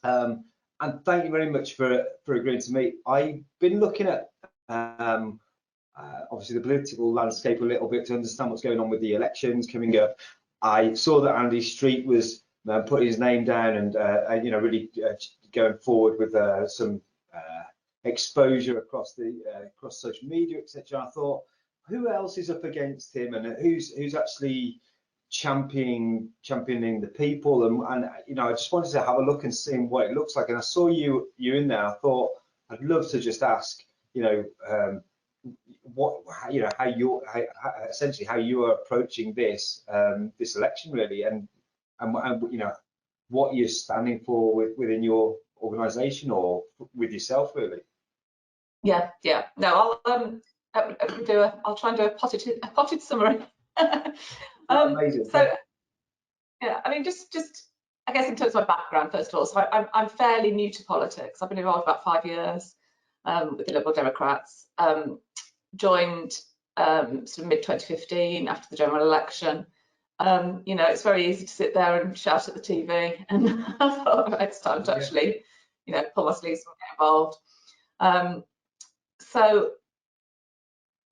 And thank you very much for agreeing to meet. I've been looking at obviously the political landscape a little bit to understand what's going on with the elections coming up. I saw that Andy Street was putting his name down and you know, really going forward with some exposure across across social media, etc. I thought, who else is up against him, and who's actually championing the people? And you know, I just wanted to have a look and see what it looks like. And I saw you in there. I thought I'd love to just ask, you know, essentially how you are approaching this this election, really, and you know, what you're standing for within your organisation or with yourself, really. Yeah. No, I'll try and do a potted summary. Amazing. So yeah, I mean, just I guess in terms of my background, first of all, so I'm fairly new to politics. I've been involved about 5 years with the Liberal Democrats. Joined sort of mid 2015 after the general election. You know, it's very easy to sit there and shout at the TV, and I thought it's time to actually, you know, pull my sleeves and get involved.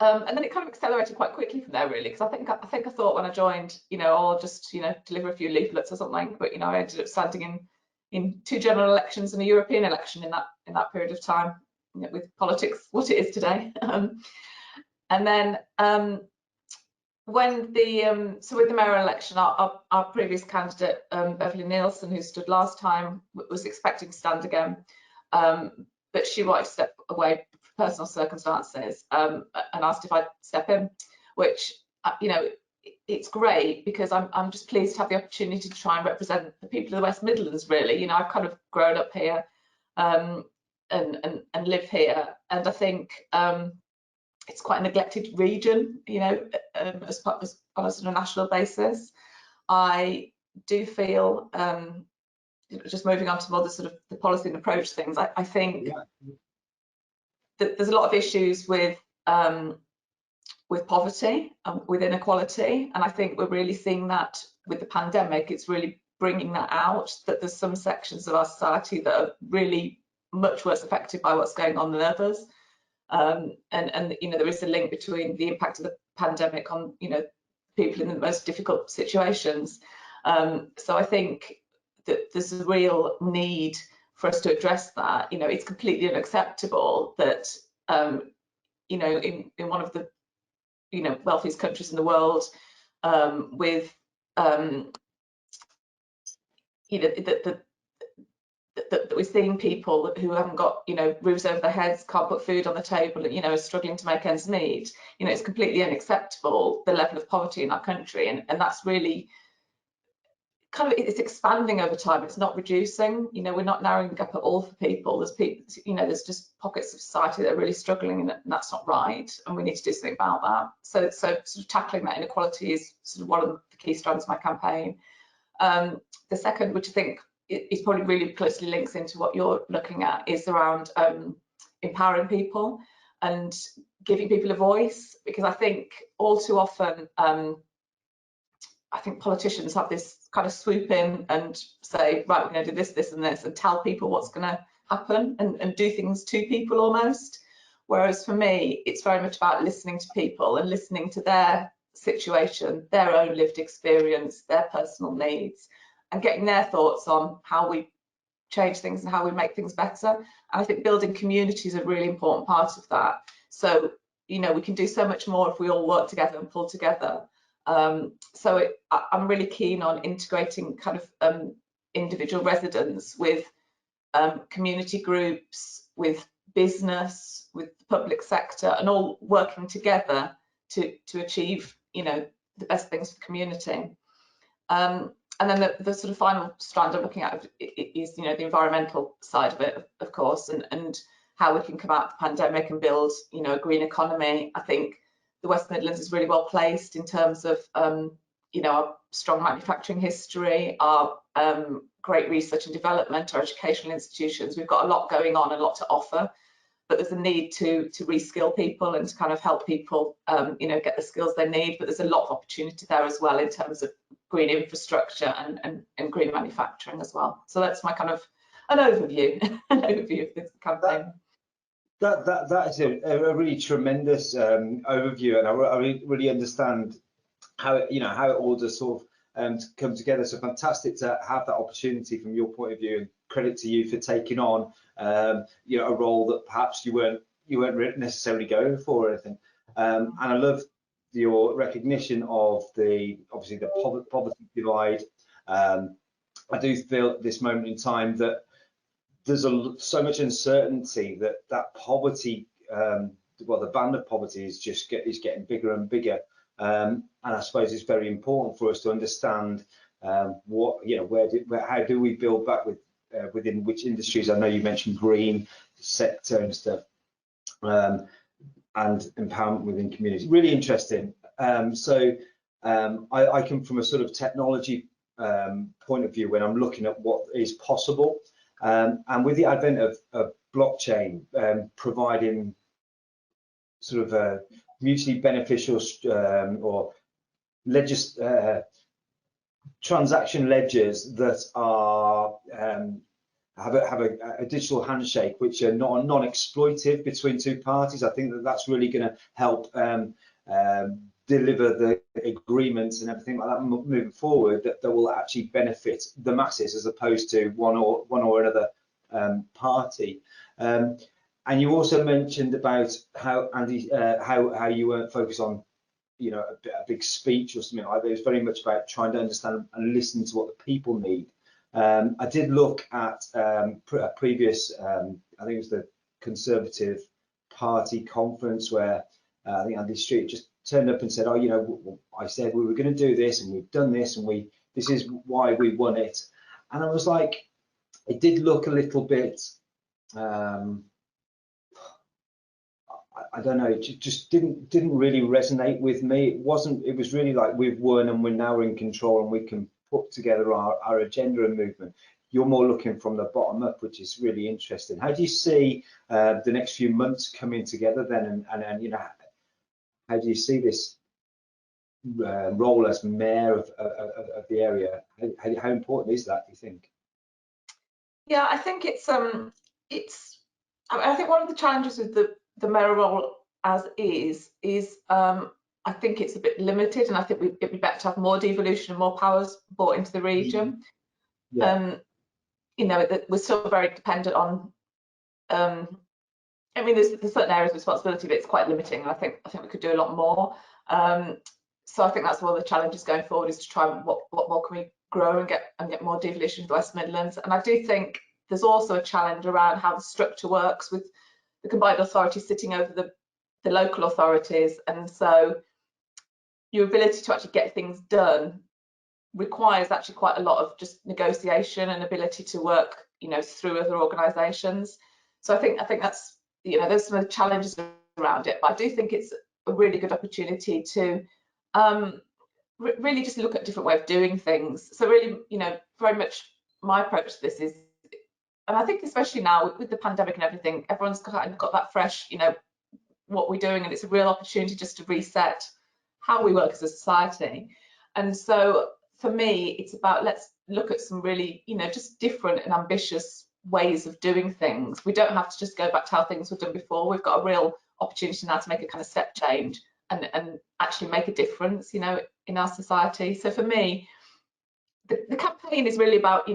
And then it kind of accelerated quite quickly from there, really, because I think I thought when I joined, you know, I'll just, you know, deliver a few leaflets or something, but you know, I ended up standing in 2 general elections and a European election in that period of time, you know, with politics what it is today. And then when so with the mayoral election, our previous candidate, Beverly Nielsen, who stood last time, was expecting to stand again, but she wanted to step away for personal circumstances, and asked if I'd step in, which, you know, it's great because I'm just pleased to have the opportunity to try and represent the people of the West Midlands, really. You know, I've kind of grown up here and live here, and I think it's quite a neglected region, you know, as on a sort of national basis. I do feel, just moving on to more the sort of the policy and approach things, I think that there's a lot of issues with poverty, with inequality, and I think we're really seeing that with the pandemic. It's really bringing that out, that there's some sections of our society that are really much worse affected by what's going on than others. And you know, there is a link between the impact of the pandemic on, you know, people in the most difficult situations. So I think that there's a real need for us to address that. You know, it's completely unacceptable that you know, in one of the, you know, wealthiest countries in the world, with you know, that we're seeing people who haven't got, you know, roofs over their heads, can't put food on the table, you know, are struggling to make ends meet. You know, it's completely unacceptable, the level of poverty in our country, and that's really kind of, it's expanding over time. It's not reducing. You know, we're not narrowing the gap at all for people. There's people, you know, there's just pockets of society that are really struggling, and that's not right, and we need to do something about that. So sort of tackling that inequality is sort of one of the key strands of my campaign. The second, which I think is probably really closely links into what you're looking at, is around empowering people and giving people a voice, because I think all too often I think politicians have this kind of swoop in and say, right, we're going to do this, this and this, and tell people what's going to happen, and do things to people almost. Whereas for me, it's very much about listening to people and listening to their situation, their own lived experience, their personal needs, and getting their thoughts on how we change things and how we make things better. And I think building community is a really important part of that. So, you know, we can do so much more if we all work together and pull together. So I'm really keen on integrating kind of individual residents with community groups, with business, with the public sector, and all working together to achieve, you know, the best things for the community. And then the sort of final strand I'm looking at is, you know, the environmental side of it, of course, and how we can come out of the pandemic and build, you know, a green economy. I think the West Midlands is really well placed in terms of, you know, our strong manufacturing history, our great research and development, our educational institutions. We've got a lot going on, a lot to offer, but there's a need to reskill people and to kind of help people, you know, get the skills they need. But there's a lot of opportunity there as well in terms of green infrastructure and green manufacturing as well. So that's my kind of an overview, an overview of this campaign. That is a really tremendous overview, and I really understand how it all does sort of come together. So fantastic to have that opportunity from your point of view, and credit to you for taking on a role that perhaps you weren't necessarily going for or anything. And I love your recognition of obviously the poverty divide. I do feel at this moment in time that there's so much uncertainty that poverty, the band of poverty is getting bigger and bigger. And I suppose it's very important for us to understand how do we build back within which industries. I know you mentioned green sector and stuff, and empowerment within communities. Really interesting. So I come from a sort of technology point of view when I'm looking at what is possible, and with the advent of blockchain providing sort of a mutually beneficial or transaction ledgers that are have a digital handshake, which are non-exploitive between two parties. I think that's really going to help deliver the agreements and everything like that moving forward, that will actually benefit the masses as opposed to one or another party. And you also mentioned about how, Andy, how you weren't focused on, a big speech or something like that. It was very much about trying to understand and listen to what the people need. I did look at a previous, I think it was the Conservative Party conference, where I think Andy Street just turned up and said, I said we were going to do this, and we've done this, and this is why we won it. And I was like, it did look a little bit, I don't know, it just didn't really resonate with me. It was really like, we've won and we're now in control and we can put together our agenda and movement. You're more looking from the bottom up, which is really interesting. How do you see the next few months coming together then, and how do you see this role as mayor of the area? How important is that, do you think? Yeah, I think I think one of the challenges with the mayor role as is I think it's a bit limited, and I think it'd be better to have more devolution and more powers brought into the region. Yeah. We're still very dependent on. I mean, there's certain areas of responsibility, but it's quite limiting. I think we could do a lot more. So I think that's one of the challenges going forward, is to try what more can we grow and get more devolution to the West Midlands. And I do think there's also a challenge around how the structure works with the combined authority sitting over the local authorities, and so your ability to actually get things done requires actually quite a lot of just negotiation and ability to work, through other organisations. So I think that's, there's some of the challenges around it, but I do think it's a really good opportunity to really just look at a different way of doing things. So really, very much my approach to this is, and I think especially now with the pandemic and everything, everyone's kind of got that fresh, what we're doing, and it's a real opportunity just to reset how we work as a society. And so for me, it's about, let's look at some really, just different and ambitious ways of doing things. We don't have to just go back to how things were done before. We've got a real opportunity now to make a kind of step change and actually make a difference, in our society. So for me, the campaign is really about,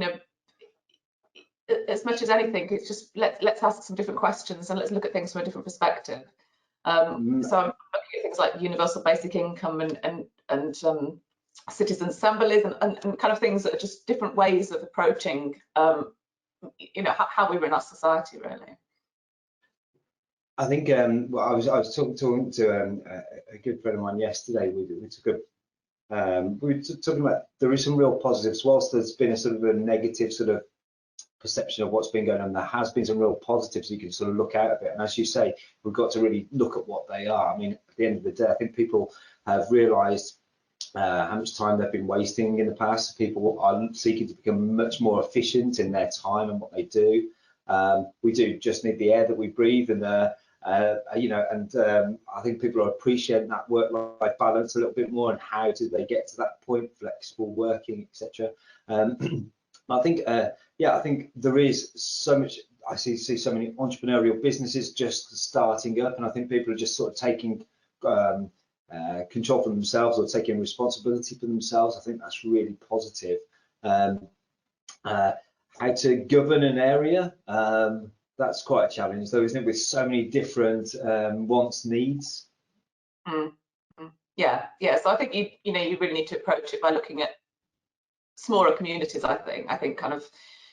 as much as anything, it's just let's ask some different questions and let's look at things from a different perspective. So I'm looking at things like universal basic income and citizen assemblies and kind of things that are just different ways of approaching, how we run our society, really. I think I was talking to a good friend of mine yesterday. We were talking about, there is some real positives. Whilst there's been a sort of a negative sort of perception of what's been going on, there has been some real positives. You can sort of look out of it, and as you say, we've got to really look at what they are. I mean, at the end of the day, I think people have realised how much time they've been wasting in the past. People are seeking to become much more efficient in their time and what they do. We do just need the air that we breathe, and I think people are appreciating that work-life balance a little bit more, and how do they get to that point, flexible working, etc. I think, yeah, I think there is so much. I see so many entrepreneurial businesses just starting up, and I think people are just sort of taking control for themselves or taking responsibility for themselves. I think that's really positive. How to govern an area, that's quite a challenge, though, isn't it? With so many different wants, needs. Yeah. So I think you really need to approach it by looking at smaller communities. I think kind of,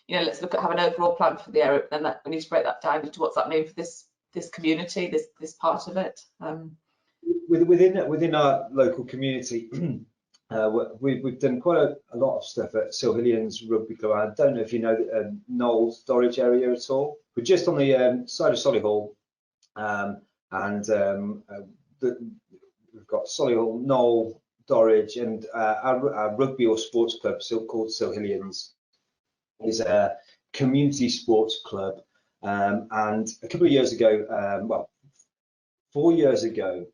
let's look at have an overall plan for the area, but then we need to break that down into what's that mean for this community, this part of it. Within our local community, we've done quite a lot of stuff at Silhillians Rugby Club. I don't know if you know the Knowles, Dorridge area at all. We're just on the side of Solihull, we've got Solihull, Knoll, Dorridge, and our rugby or sports club, called Silhillians, is a community sports club. And a couple of years ago, well, 4 years ago,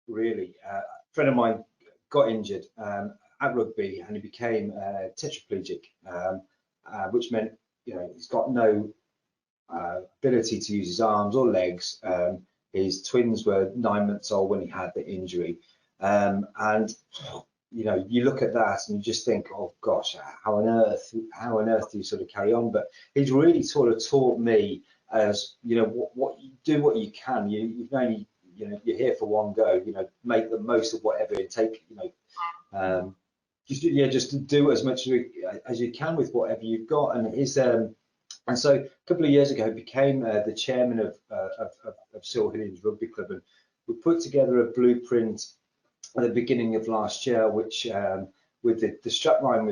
really, a friend of mine got injured at rugby, and he became tetraplegic, which meant he's got no ability to use his arms or legs. His twins were 9 months old when he had the injury, and you look at that and you just think, oh gosh, how on earth do you sort of carry on? But he's really sort of taught me, as what you do, what you can. You can only, you're here for one go. Make the most of whatever it takes. Just do as much as you can with whatever you've got. And so a couple of years ago, he became the chairman of Silhillians Rugby Club, and we put together a blueprint at the beginning of last year, which with the strapline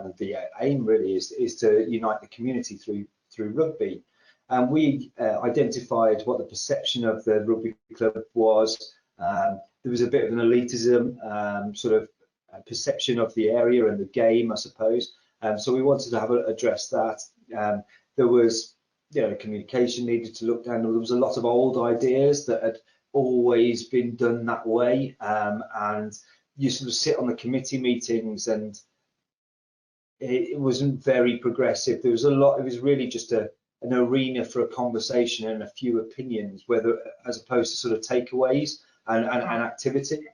of the aim really is to unite the community through rugby. And we identified what the perception of the rugby club was. There was a bit of an elitism sort of perception of the area and the game, I suppose. So we wanted to address that. There was, communication needed to look down. There was a lot of old ideas that had always been done that way, and you sort of sit on the committee meetings, and it wasn't very progressive. There was a lot. It was really just an arena for a conversation and a few opinions, as opposed to sort of takeaways and activity.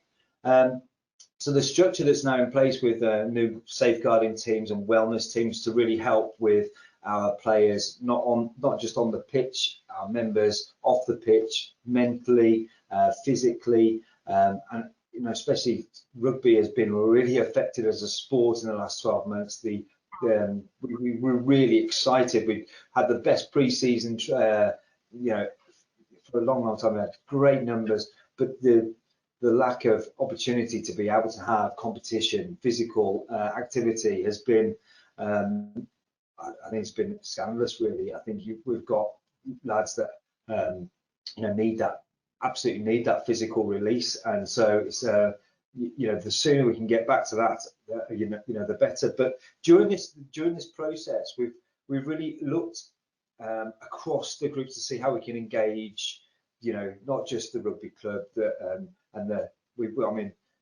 So the structure that's now in place with new safeguarding teams and wellness teams to really help with our players, not just on the pitch, our members off the pitch, mentally, physically, and especially rugby has been really affected as a sport in the last 12 months. We were really excited. We had the best pre-season, for a long time. We had great numbers, but the lack of opportunity to be able to have competition, physical activity has been, I think it's been scandalous, really. I think we've got lads that absolutely need that physical release, and so it's the sooner we can get back to that, the better. But during this process, we've really looked across the groups to see how we can engage, not just the rugby club,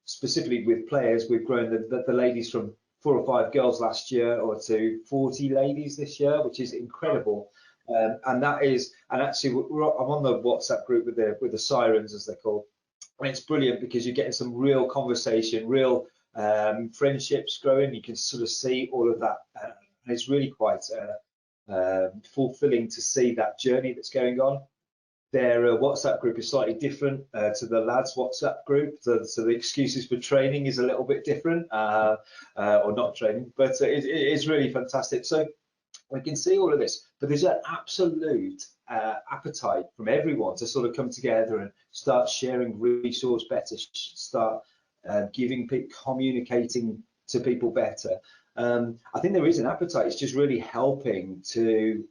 specifically with players. We've grown the ladies from 4 or 5 girls last year to 40 ladies this year, which is incredible. And actually I'm on the WhatsApp group with the Sirens, as they're called, and it's brilliant because you're getting some real conversation, real friendships growing. You can sort of see all of that, and it's really quite fulfilling to see that journey that's going on. Their WhatsApp group is slightly different to the lads' WhatsApp group, so the excuses for training is a little bit different, or not training, but it is really fantastic. So we can see all of this, but there's an absolute appetite from everyone to sort of come together and start sharing resource better, start communicating to people better. I think there is an appetite. It's just really helping to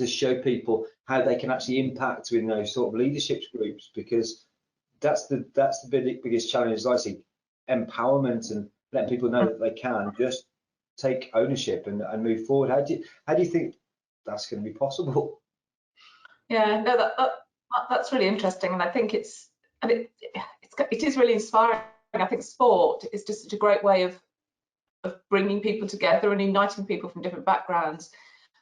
show people how they can actually impact in those sort of leadership groups, because that's the biggest challenge I see: empowerment and letting people know that they can just take ownership and move forward. How do you think that's going to be possible? Yeah, no, that's really interesting, and I think it is really inspiring. I think sport is just such a great way of bringing people together and uniting people from different backgrounds.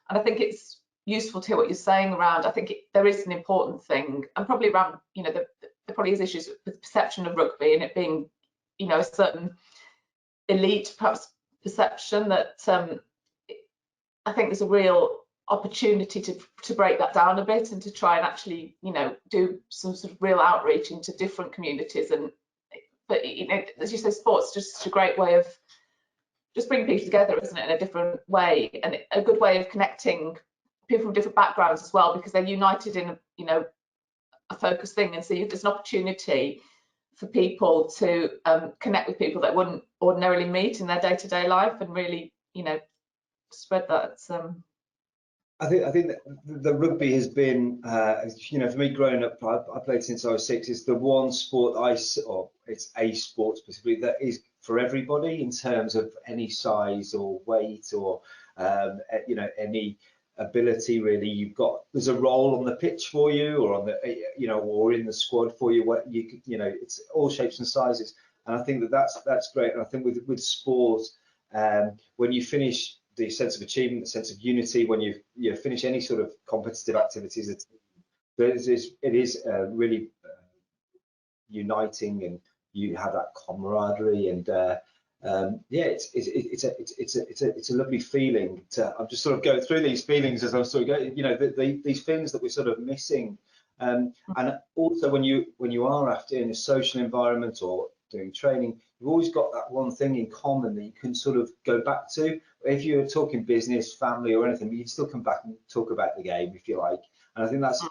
And I think it's useful to hear what you're saying around, I think there is an important thing, and probably around, you know, there probably is issues with perception of rugby and it being, you know, a certain elite perhaps perception that I think there's a real opportunity to break that down a bit and to try and actually, you know, do some sort of real outreach into different communities. And but, you know, as you say, sports is just a great way of just bringing people together, isn't it, in a different way, and a good way of connecting people from different backgrounds as well, because they're united in, you know, a focused thing. And so there's an opportunity for people to connect with people that wouldn't ordinarily meet in their day-to-day life, and really, you know, spread that. I think that the rugby has been, you know, for me growing up, I played since I was 6. It's the one sport or it's a sport specifically that is for everybody in terms of any size or weight or, you know, any ability really. There's a role on the pitch for you, or on the, you know, or in the squad for you. What you know, it's all shapes and sizes, and I think that that's great. And I think with sport, when you finish, the sense of achievement, the sense of unity, when you finish any sort of competitive activities, it is really uniting, and you have that camaraderie, and yeah, it's a lovely feeling. I'm just sort of going through these feelings as I'm sort of going, you know, these feelings that we're sort of missing, and also when you are after in a social environment or doing training, you've always got that one thing in common that you can sort of go back to. If you're talking business, family, or anything, you can still come back and talk about the game if you like. And I think that's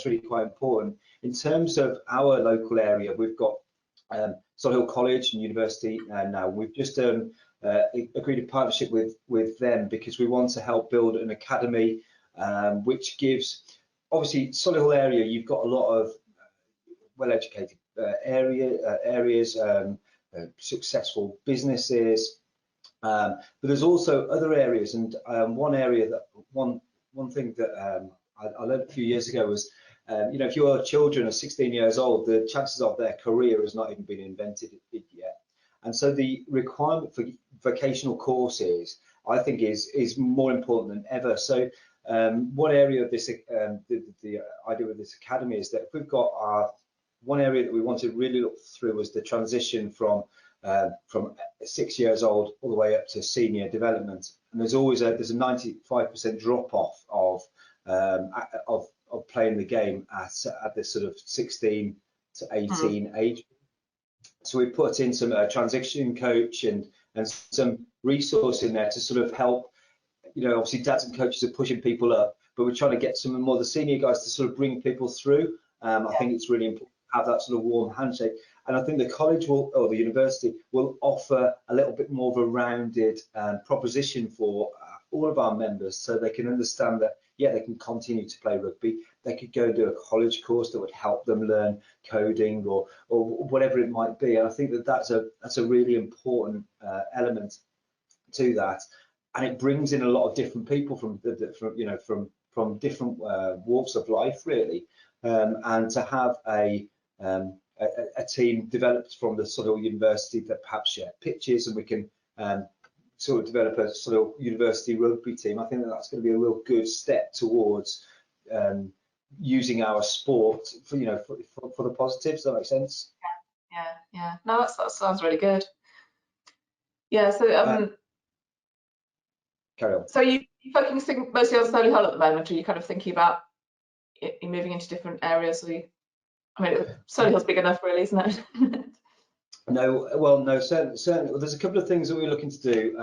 really quite important. In terms of our local area, we've got Solihull College and University, and now we've just agreed a partnership with them because we want to help build an academy, which gives, obviously, Solihull area, you've got a lot of well-educated areas, successful businesses, but there's also other areas, and one thing that I learned a few years ago was, you know, if your children are 16 years old, the chances of their career has not even been invented yet, and so the requirement for vocational courses, I think, is more important than ever. So one area of this, the idea of this academy is that if we've got one area that we want to really look through was the transition from 6 years old all the way up to senior development, and there's a 95% drop off of playing the game at this sort of 16 to 18 age. So we put in some transition coach and some resource in there to sort of help. You know, obviously dads and coaches are pushing people up, but we're trying to get some more of the senior guys to sort of bring people through. I think it's really important to have that sort of warm handshake. And I think the college or the university will offer a little bit more of a rounded proposition for all of our members, so they can understand that, yeah, they can continue to play rugby. They could go and do a college course that would help them learn coding or whatever it might be. And I think that that's a really important element to that. And it brings in a lot of different people from different walks of life, really. And to have a team developed from the Solihull University that perhaps share pitches, and we can sort of develop a Solihull University rugby team. I think that that's going to be a real good step towards using our sport for the positives. Does that make sense? Yeah. No, that sounds really good. Yeah. So carry on. So you're focusing mostly on Solihull at the moment, or are you kind of thinking about you moving into different areas? I mean, Solihull's big enough, really, isn't it? No, certainly. Well, there's a couple of things that we're looking to do.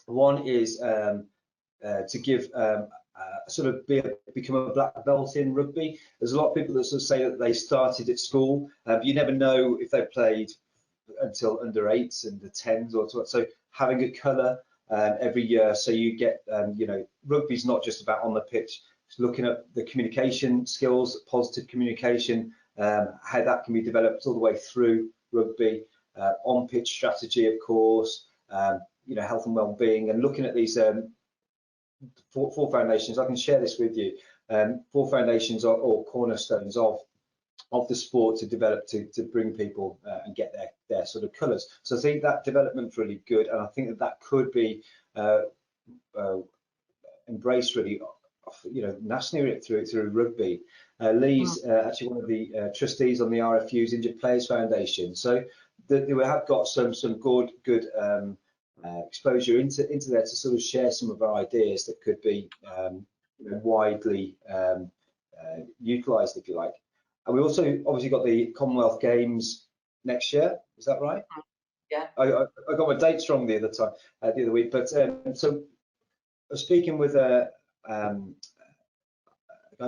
One is to give sort of become a black belt in rugby. There's a lot of people that sort of say that they started at school, but you never know if they played until under 8s, under 10s, or so. Having a colour every year, so you get, you know, rugby's not just about on the pitch. It's looking at the communication skills, positive communication, how that can be developed all the way through rugby, on-pitch strategy, of course, you know, health and well-being, and looking at these four foundations. I can share this with you. 4 foundations or cornerstones of of the sport to develop to bring people and get their sort of colours. So I think that development's really good, and I think that could be embraced really, nationally through rugby. Lee's actually one of the trustees on the RFU's Injured Players Foundation, so we have got some good exposure into there to sort of share some of our ideas that could be widely utilised, if you like. And we also obviously got the Commonwealth Games next year. Is that right? Yeah. I got my dates wrong the other week, but so I was speaking with a I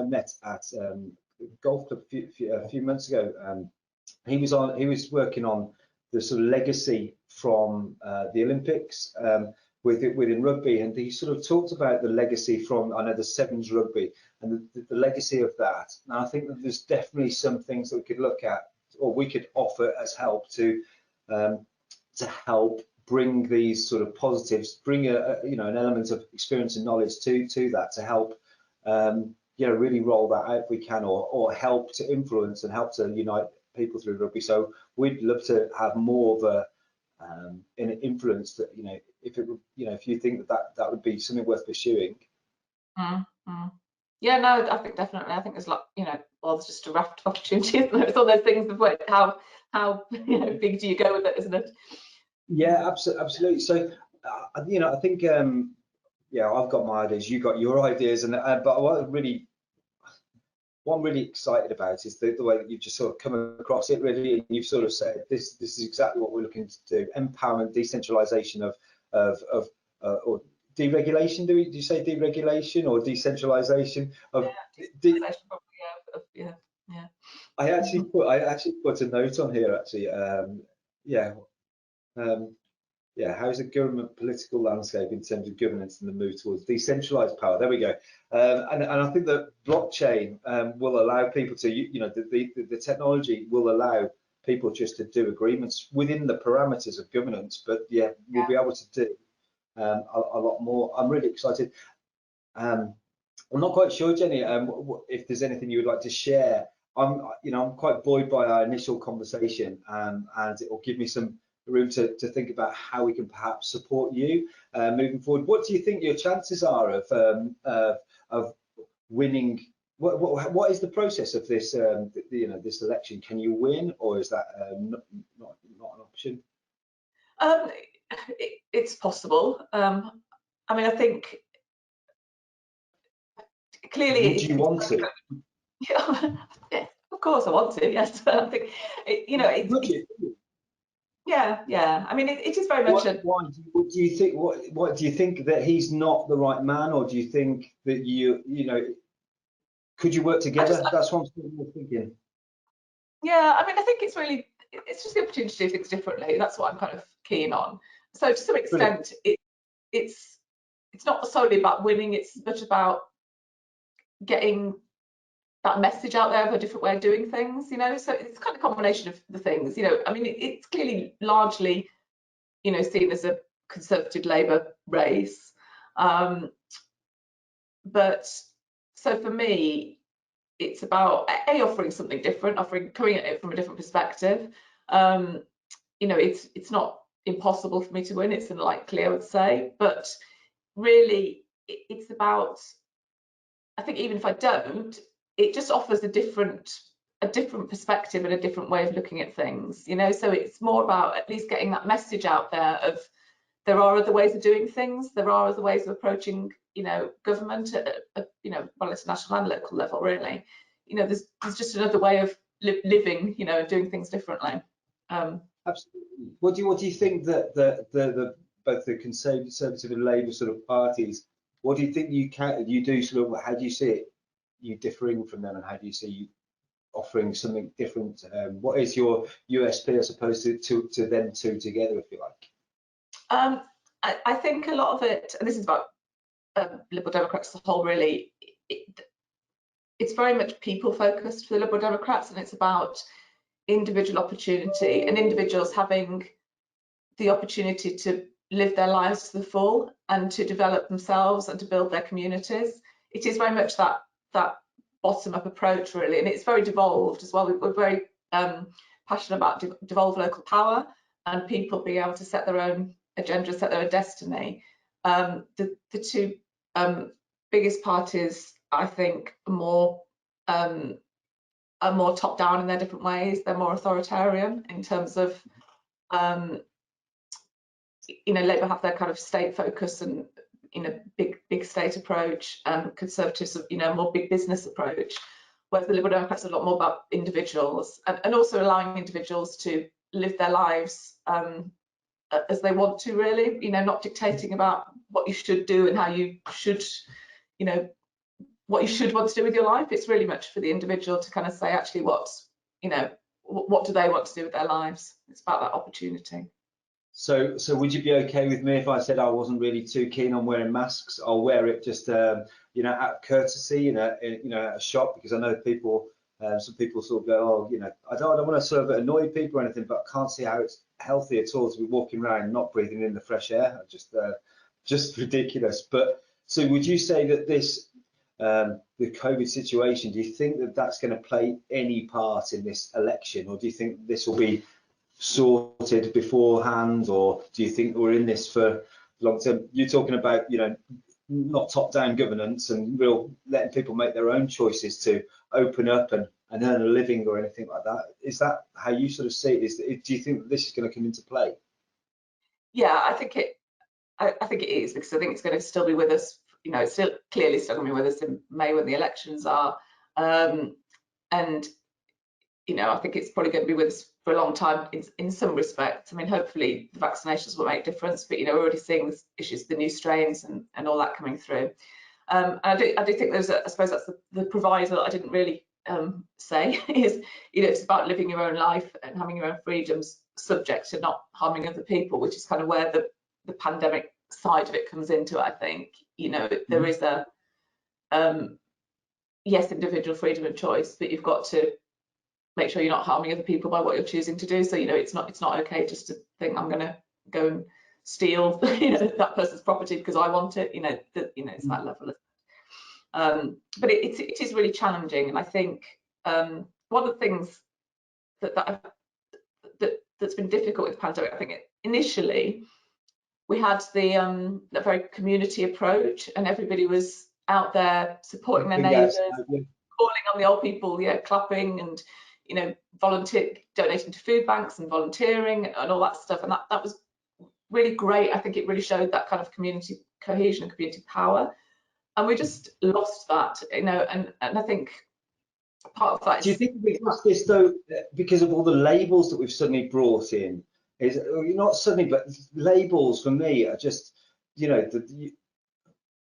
met at golf club a few months ago. He was working on the sort of legacy from the Olympics within rugby, and he sort of talked about the legacy from, I know, the sevens rugby and the legacy of that. And I think that there's definitely some things that we could look at, or we could offer as help to help bring these sort of positives, bring an element of experience and knowledge to that, to help really roll that out if we can, or help to influence and help to unite people through rugby. So we'd love to have more of an influence that, if you think that would be something worth pursuing. Yeah, no, I think definitely. I think there's there's just a raft of opportunities. It's all those things of how big do you go with it, isn't it? Yeah, absolutely. So I think I've got my ideas, you got your ideas, and but what I'm really excited about is the way that you've just sort of come across it, really, and you've sort of said this is exactly what we're looking to do: empowerment, decentralization or deregulation. Do you say deregulation or decentralization of? Yeah. I actually put a note on here actually. How's the government political landscape in terms of governance and the move towards decentralized power? There we go. And I think that blockchain will allow people to, the technology will allow people just to do agreements within the parameters of governance. But we'll be able to do a lot more. I'm really excited. I'm not quite sure, Jenny, if there's anything you would like to share. I'm quite buoyed by our initial conversation, and it will give me some room to think about how we can perhaps support you moving forward. What do you think your chances are of winning? What is the process of this this election? Can you win, or is that not an option? It's possible. I mean, I think clearly. Would you want to? Yeah, of course I want to. Yes, but I think Yeah. I mean, it is very much. Why do you think? What do you think, that he's not the right man, or do you think that could you work together? That's what I'm thinking. Yeah, I mean, I think it's just the opportunity to do things differently. That's what I'm kind of keen on. So to some extent, it's not solely about winning. It's much about getting that message out there of a different way of doing things. So it's kind of a combination of the things. I mean, it's clearly largely seen as a Conservative Labour race, but so for me, it's about offering something different, coming at it from a different perspective. It's not impossible for me to win. It's unlikely, I would say, but really, it's about. I think even if I don't, it just offers a different perspective and a different way of looking at things. So it's more about at least getting that message out there of there are other ways of doing things. There are other ways of approaching, government at well, it's national and local level, really. There's just another way of living, and doing things differently. Absolutely. What do you think that the both the Conservative and Labour sort of parties? What do you think you do sort of? How do you see it? You differing from them, and how do you see you offering something different? What is your USP as opposed to them two together, if you like? I think a lot of it, and this is about Liberal Democrats as a whole, really, it's very much people focused for the Liberal Democrats, and it's about individual opportunity and individuals having the opportunity to live their lives to the full and to develop themselves and to build their communities. It is very much that bottom-up approach, really, and it's very devolved as well. We're very passionate about devolved local power and people being able to set their own agenda, set their own destiny. The two biggest parties, I think, are more top-down in their different ways. They're more authoritarian in terms of, Labour have their kind of state focus and big state approach, and Conservatives have more big business approach, whereas the Liberal Democrats are a lot more about individuals and also allowing individuals to live their lives as they want to, really, not dictating about what you should do and how you should, what you should want to do with your life. It's really much for the individual to kind of say, actually, what do they want to do with their lives? It's about that opportunity. So would you be okay with me if I said I wasn't really too keen on wearing masks? I'll wear it just, out of courtesy, at a shop, because I know people, some people sort of go, oh, I don't want to sort of annoy people or anything, but I can't see how it's healthy at all to be walking around and not breathing in the fresh air. Just ridiculous. But so would you say that this, the COVID situation, do you think that that's going to play any part in this election, or do you think this will be sorted beforehand, or do you think we're in this for long term? You're talking about, not top-down governance and real letting people make their own choices to open up and earn a living or anything like that. Is that how you sort of see it? Do you think that this is going to come into play? Yeah, I think it is, because I think it's going to still be with us. It's still clearly still going to be with us in May when the elections are, and I think it's probably going to be with us for a long time in some respects. I mean, hopefully the vaccinations will make a difference, but we're already seeing the issues, the new strains and all that coming through. And I do think there's I suppose that's the proviso that I didn't really say is, it's about living your own life and having your own freedoms, subject to not harming other people, which is kind of where the pandemic side of it comes into, I think. There is a yes, individual freedom of choice, but you've got to make sure you're not harming other people by what you're choosing to do. So it's not okay just to think I'm going to go and steal that person's property because I want it. It's that level of but it is really challenging, and I think one of the things that's been difficult with the pandemic, I think initially we had the very community approach, and everybody was out there supporting their neighbours, calling on the old people, clapping and donating to food banks and volunteering and all that stuff, and that was really great. I think it really showed that kind of community cohesion and community power, and we just lost that, and I think part of that is. Do you think we lost this though because of all the labels that we've suddenly brought in? Is not suddenly, but labels for me are just, as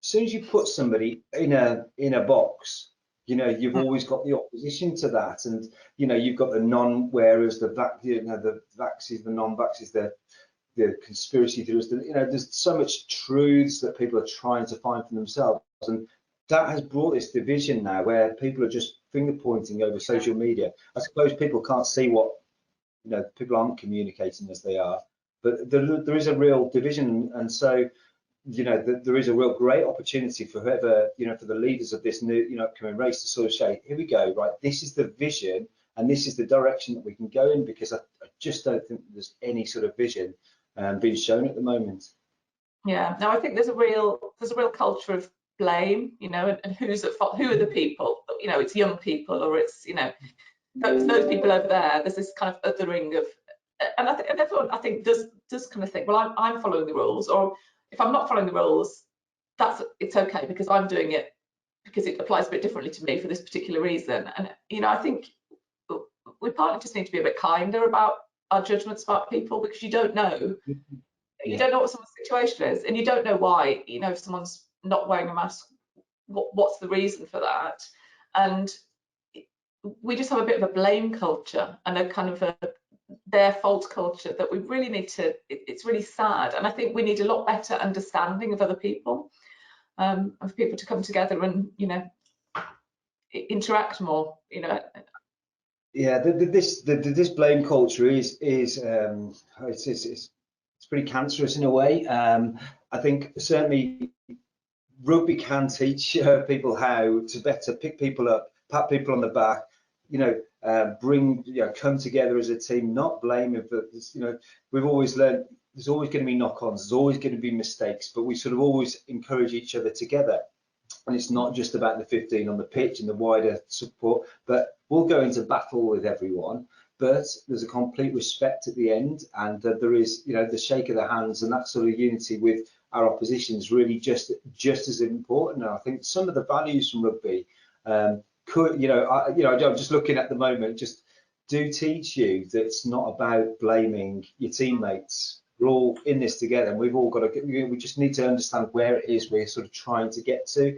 soon as you put somebody in a box, you've always got the opposition to that, and you've got the non-wearers, the vaxxers, the non-vaxxers, the conspiracy theorists. There's so much truths that people are trying to find for themselves, and that has brought this division now, where people are just finger pointing over social media. I suppose people can't see what people aren't communicating as they are, but there is a real division, and so. There is a real great opportunity for whoever, for the leaders of this new, upcoming race to sort of say, here we go, right, this is the vision and this is the direction that we can go in, because I just don't think there's any sort of vision being shown at the moment. Yeah, no, I think there's a real culture of blame, and who's at fault, who are the people, it's young people, or it's, those people over there. There's this kind of othering of, and everyone, I think, does kind of think, well, I'm following the rules, or if I'm not following the rules, it's okay because I'm doing it because it applies a bit differently to me for this particular reason. And I think we partly just need to be a bit kinder about our judgments about people, because you don't know. You don't know what someone's situation is, and you don't know why. If someone's not wearing a mask, what's the reason for that? And we just have a bit of a blame culture and a kind of their fault culture that we really need to. It's really sad, and I think we need a lot better understanding of other people, of people to come together and interact more. Yeah, this blame culture is it's pretty cancerous in a way. I think certainly rugby can teach people how to better pick people up pat people on the back, bring, come together as a team, not blame it, but we've always learned there's always going to be knock-ons, there's always going to be mistakes, but we sort of always encourage each other together. And it's not just about the 15 on the pitch and the wider support, but we'll go into battle with everyone, but there's a complete respect at the end, and there is, the shake of the hands, and that sort of unity with our opposition is really just as important. And I think some of the values from rugby could, I'm just looking at the moment, just do teach you that it's not about blaming your teammates. We're all in this together, and we've all got to, we just need to understand where it is we're sort of trying to get to,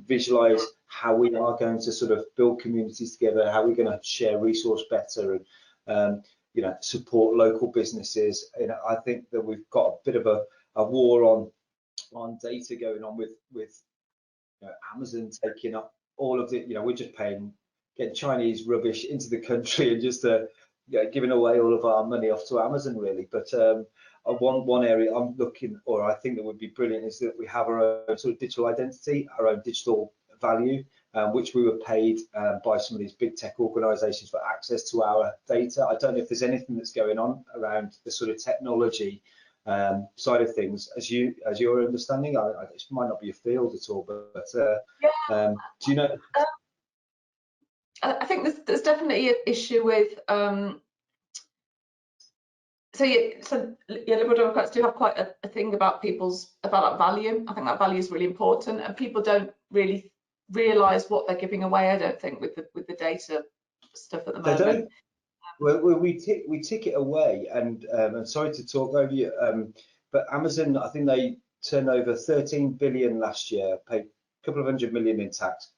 visualize how we are going to sort of build communities together, how we're going to share resource better, and support local businesses. I think that we've got a bit of a war on data going on with Amazon taking up all of the, we're just getting Chinese rubbish into the country and just giving away all of our money off to Amazon, really. But one area I'm looking, or I think that would be brilliant, is that we have our own sort of digital identity, our own digital value, which we were paid by some of these big tech organizations for access to our data. I don't know if there's anything that's going on around the sort of technology side of things, as your understanding. It might not be a field at all, but do you know? I think there's definitely an issue with Liberal Democrats do have quite a thing about that value. I think that value is really important, and people don't really realise what they're giving away, I don't think, with the data stuff at the moment. They don't. Well, we tick it away, and I'm sorry to talk over you, but Amazon, I think they turned over 13 billion last year, paid a couple of $100 million in tax.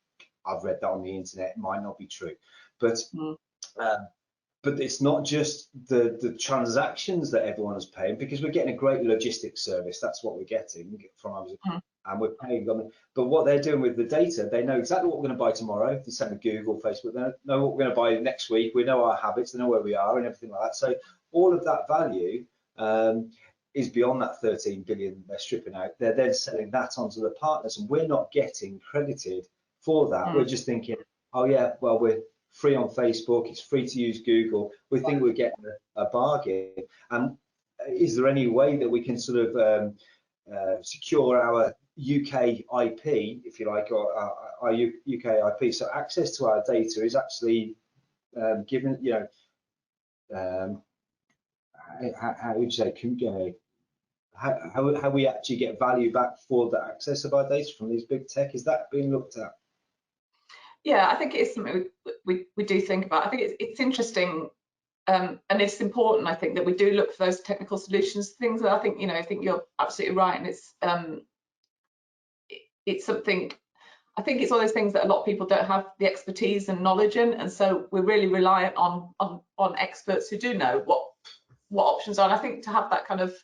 I've read that on the internet. It might not be true, but it's not just the transactions that everyone is paying, because we're getting a great logistics service. That's what we're getting from Amazon, and we're paying them. But what they're doing with the data, they know exactly what we're going to buy tomorrow. The same with Google, Facebook. They know what we're going to buy next week. We know our habits. They know where we are and everything like that. So all of that value is beyond that 13 billion they're stripping out. They're then selling that onto the partners, and we're not getting credited for that. We're just thinking, oh yeah, well, we're free on Facebook, it's free to use Google. We think we're getting a bargain. And is there any way that we can sort of secure our UK IP, if you like, or our UK IP? So access to our data is actually given, how would you say, how we actually get value back for the access of our data from these big tech? Is that being looked at? Yeah, I think it is something we do think about. I think it's interesting, and it's important, I think, that we do look for those technical solutions, things that I think, I think you're absolutely right, and it's something, I think it's one of those things that a lot of people don't have the expertise and knowledge in, and so we're really reliant on experts who do know what options are. And I think to have that kind of,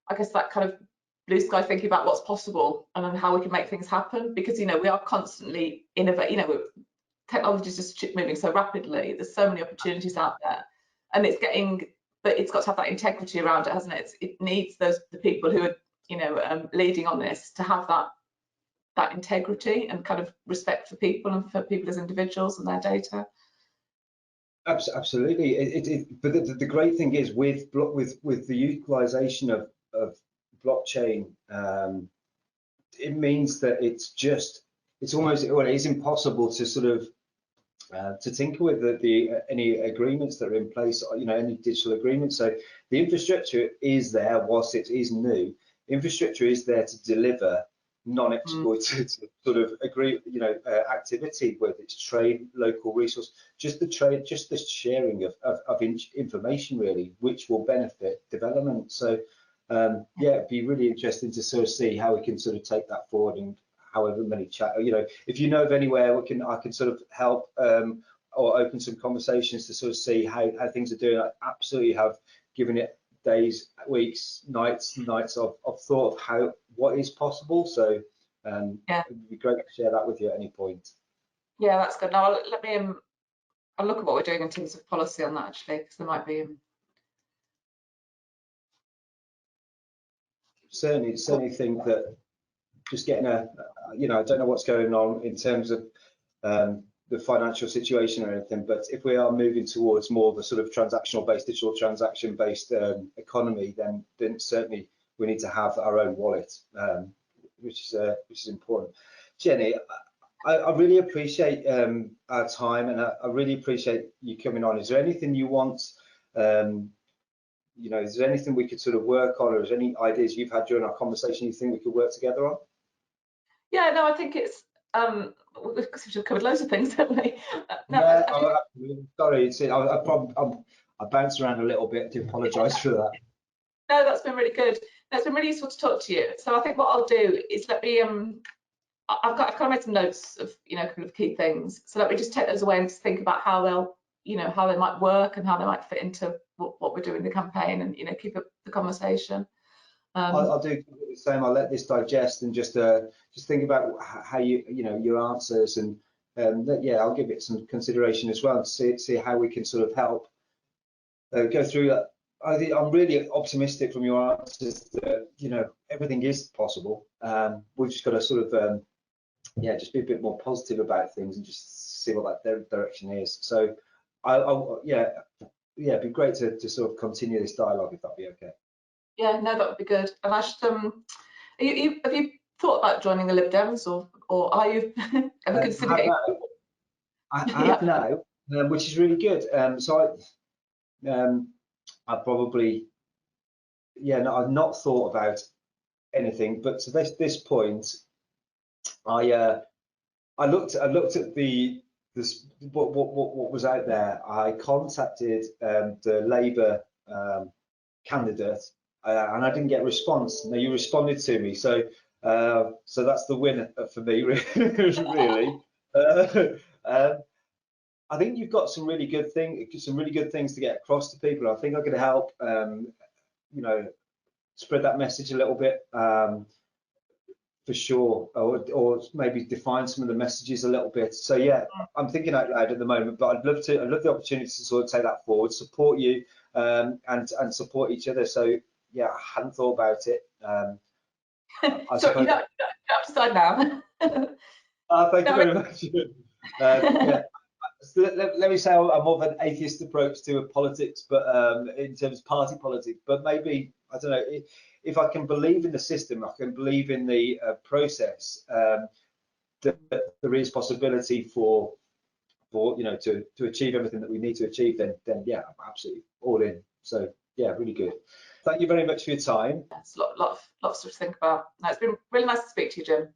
I guess, that kind of blue sky thinking about what's possible and then how we can make things happen, because we are constantly innovating. Technology is just moving so rapidly. There's so many opportunities out there, and but it's got to have that integrity around it, hasn't it? It needs the people who are leading on this to have that integrity and kind of respect for people and for people as individuals and their data. Absolutely. But the great thing is with the utilization of blockchain, it means that it's almost, well, it is impossible to sort of to tinker with any agreements that are in place, any digital agreements. So the infrastructure is there, whilst it is new. Infrastructure is there to deliver non-exploitative sort of activity, whether it's trade, local resource, just the sharing of information, really, which will benefit development. So yeah, it'd be really interesting to sort of see how we can sort of take that forward, and however many if you know of anywhere I can sort of help or open some conversations to sort of see how things are doing. I absolutely have given it days, weeks, nights of thought of what is possible. So yeah, it'd be great to share that with you at any point. Yeah, that's good. Now let me I'll look at what we're doing in terms of policy on that, actually, because there might be certainly think that just getting I don't know what's going on in terms of the financial situation or anything, but if we are moving towards more of a sort of transactional based, digital transaction based economy, then certainly we need to have our own wallet, which is important. Jenny, I really appreciate our time, and I really appreciate you coming on. Is there anything you want, is there anything we could sort of work on, or is there any ideas you've had during our conversation you think we could work together on? Yeah, no, I think it's we've covered loads of things, haven't we? Sorry, I bounced around a little bit. I do apologise for that. No, that's been really good. It's been really useful to talk to you. So I think what I'll do is let me I've kind of made some notes of kind of key things. So let me just take those away and just think about how how they might work and how they might fit into what we're doing in the campaign, and keep up the conversation. I'll do the same. I'll let this digest and just think about how your answers, and yeah, I'll give it some consideration as well, and see how we can sort of help go through that. I'm really optimistic from your answers that everything is possible. We've just got to sort of just be a bit more positive about things and just see what that direction is. So it'd be great to sort of continue this dialogue, if that'd be okay. Yeah, no, that would be good. And I should, have you thought about joining the Lib Dems, or are you ever considering? I have now, which is really good. So I probably, no, I've not thought about anything, but to this point, I looked at what was out there. I contacted the Labour candidate, and I didn't get a response. Now you responded to me, so that's the win for me, really. I think you've got some really good things to get across to people. I think I'm going to help, spread that message a little bit, for sure, or maybe define some of the messages a little bit. So yeah, I'm thinking out loud at the moment, but I'd love the opportunity to sort of take that forward, support you, and support each other. So yeah, I hadn't thought about it. So you don't have to decide now. Thank you very much. Yeah. So let me say I'm more of an atheist approach to politics, but in terms of party politics. But maybe, I don't know, if I can believe in the system, I can believe in the process, that there is possibility for to achieve everything that we need to achieve. Then yeah, I'm absolutely all in. So yeah, really good. Thank you very much for your time. That's lots to think about. No, it's been really nice to speak to you, Jim.